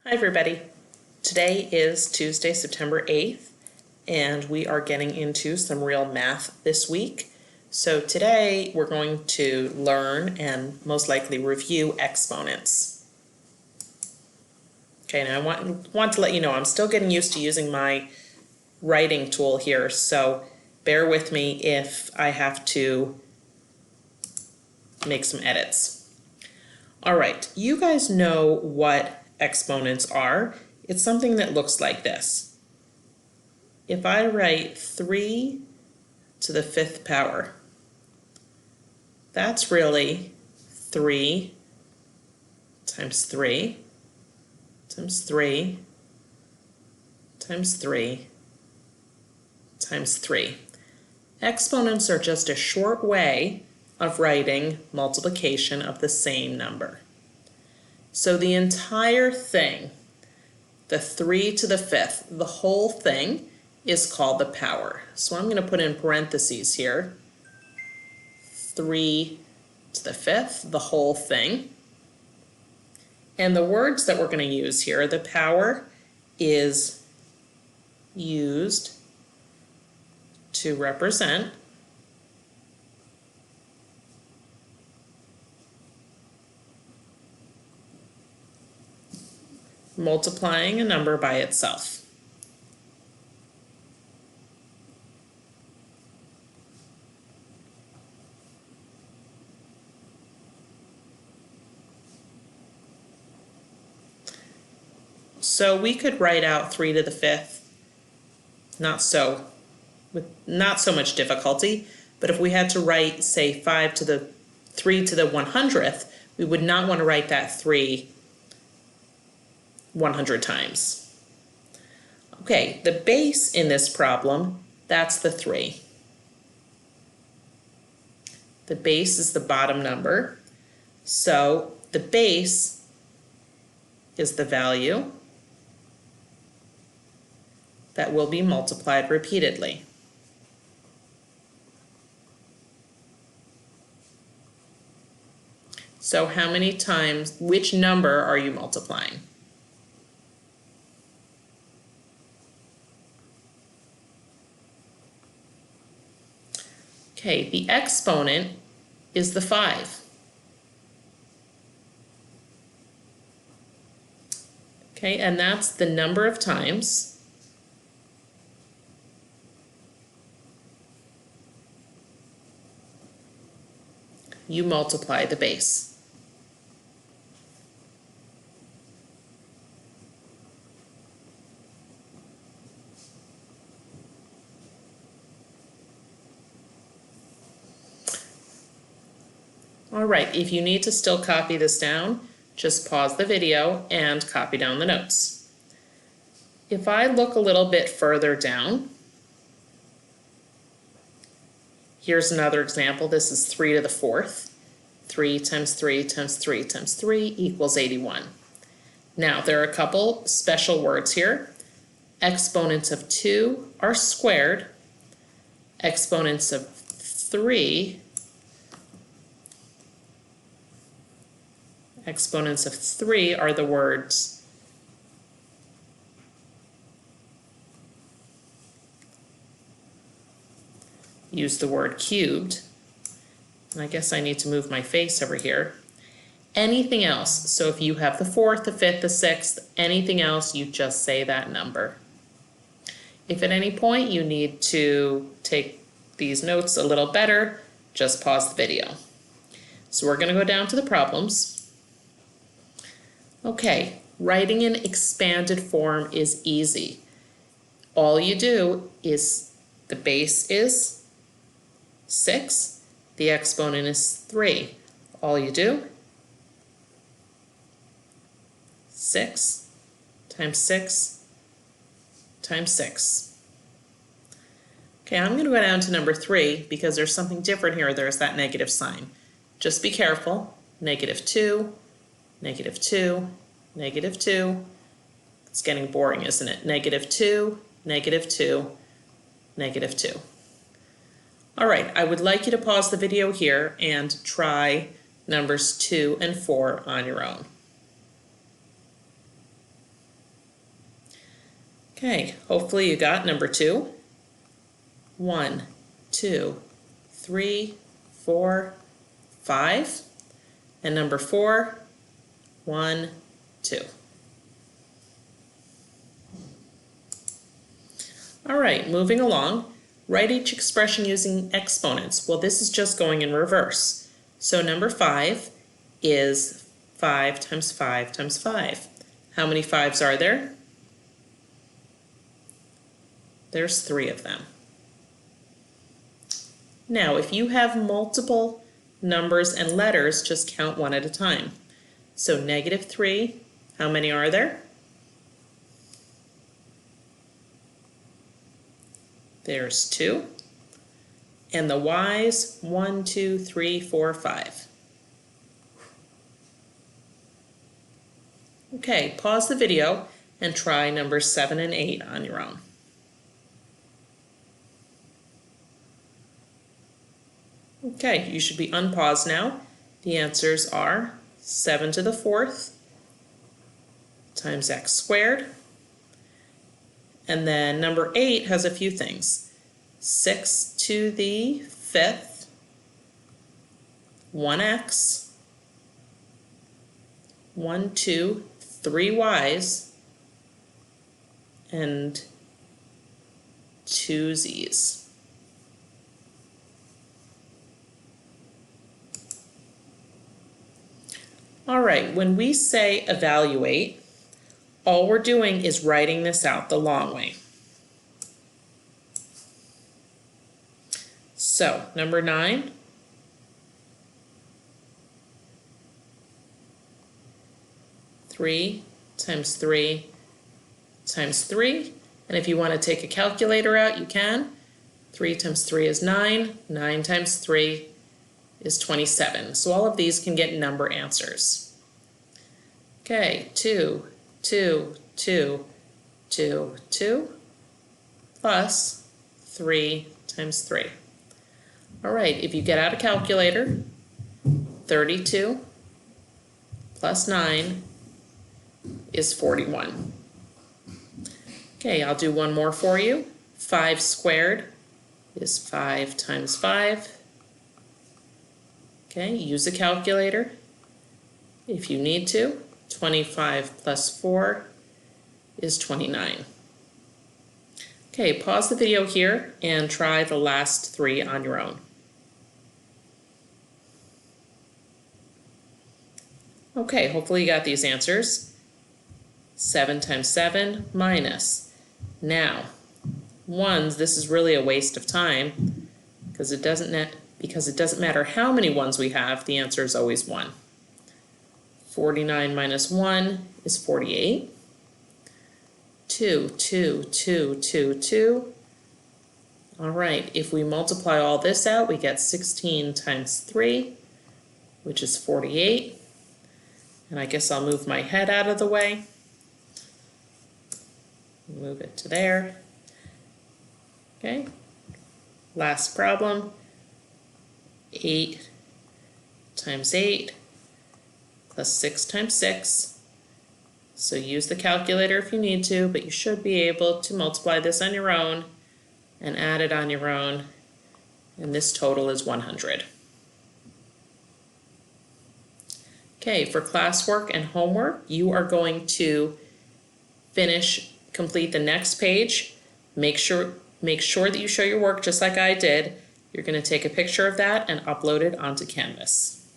Hi everybody. Today is Tuesday, September 8th, and we are getting into some real math this week. So today we're going to learn and most likely review exponents. Okay, now I want to let you know I'm still getting used to using my writing tool here, so bear with me if I have to make some edits. All right, you guys know what exponents are. It's something that looks like this. If I write 3 to the 5th power, that's really 3 times 3 times 3 times 3 times 3. Exponents are just a short way of writing multiplication of the same number. So the entire thing, the 3 to the 5th, the whole thing is called the power. So I'm going to put in parentheses here, 3 to the 5th, the whole thing. And the words that we're going to use here, the power is used to represent multiplying a number by itself. So we could write out 3 to the 5th, with not so much difficulty, but if we had to write, say, 3 to the 100th, we would not want to write that 3 100 times. Okay, the base in this problem, that's the 3. The base is the bottom number, so the base is the value that will be multiplied repeatedly. So how many times, which number are you multiplying? Okay, the exponent is the 5. Okay, and that's the number of times you multiply the base. All right, if you need to still copy this down, just pause the video and copy down the notes. If I look a little bit further down, here's another example. This is 3 to the 4th. 3 times 3 times 3 times 3 equals 81. Now, there are a couple special words here. Exponents of 2 are squared. Exponents of 3 are the words use the word cubed. And I guess I need to move my face over here. Anything else, so if you have the 4th, the 5th, the 6th, anything else, you just say that number. If at any point you need to take these notes a little better, just pause the video. So we're going to go down to the problems. Okay, writing in expanded form is easy. All you do is the base is 6, the exponent is 3. All you do, 6 times 6 times 6. Okay, I'm going to go down to number 3 because there's something different here. There's that negative sign. Just be careful. -2, -2, -2. It's getting boring, isn't it? -2, -2, -2. All right, I would like you to pause the video here and try numbers 2 and 4 on your own. Okay, hopefully you got number 2. 1, 2, 3, 4, 5. And number 4, 1, 2. All right, moving along. Write each expression using exponents. Well, this is just going in reverse. So number 5 is 5 times 5 times 5. How many 5s are there? There's 3 of them. Now, if you have multiple numbers and letters, just count one at a time. So -3, how many are there? There's 2. And the y's, 1, 2, 3, 4, 5. Okay, pause the video and try numbers 7 and 8 on your own. Okay, you should be unpaused now. The answers are 7 to the 4th times x squared. And then number 8 has a few things. 6 to the 5th, 1x, 1, 2, 3 y's, and 2 z's. All right, when we say evaluate, all we're doing is writing this out the long way. So, number 9, three times 3 times 3. And if you want to take a calculator out, you can. 3 times 3 is 9. 9 times 3 is 27. So all of these can get number answers. Okay, 2, 2, 2, 2, 2, plus 3 times 3. All right, if you get out a calculator, 32 plus 9 is 41. Okay, I'll do one more for you. 5 squared is 5 times 5. Okay, use a calculator if you need to. 25 plus 4 is 29. Okay, pause the video here and try the last 3 on your own. Okay, hopefully you got these answers. 7 times 7 minus. Now, ones, this is really a waste of time because it doesn't matter how many ones we have, the answer is always 1. 49 minus 1 is 48. 2, 2, 2, 2, 2. All right, if we multiply all this out, we get 16 times 3, which is 48. And I guess I'll move my head out of the way. Move it to there. Okay. Last problem. 8 times 8 plus 6 times 6. So use the calculator if you need to, but you should be able to multiply this on your own and add it on your own. And this total is 100. Okay, for classwork and homework, you are going to complete the next page. Make sure that you show your work just like I did. You're going to take a picture of that and upload it onto Canvas.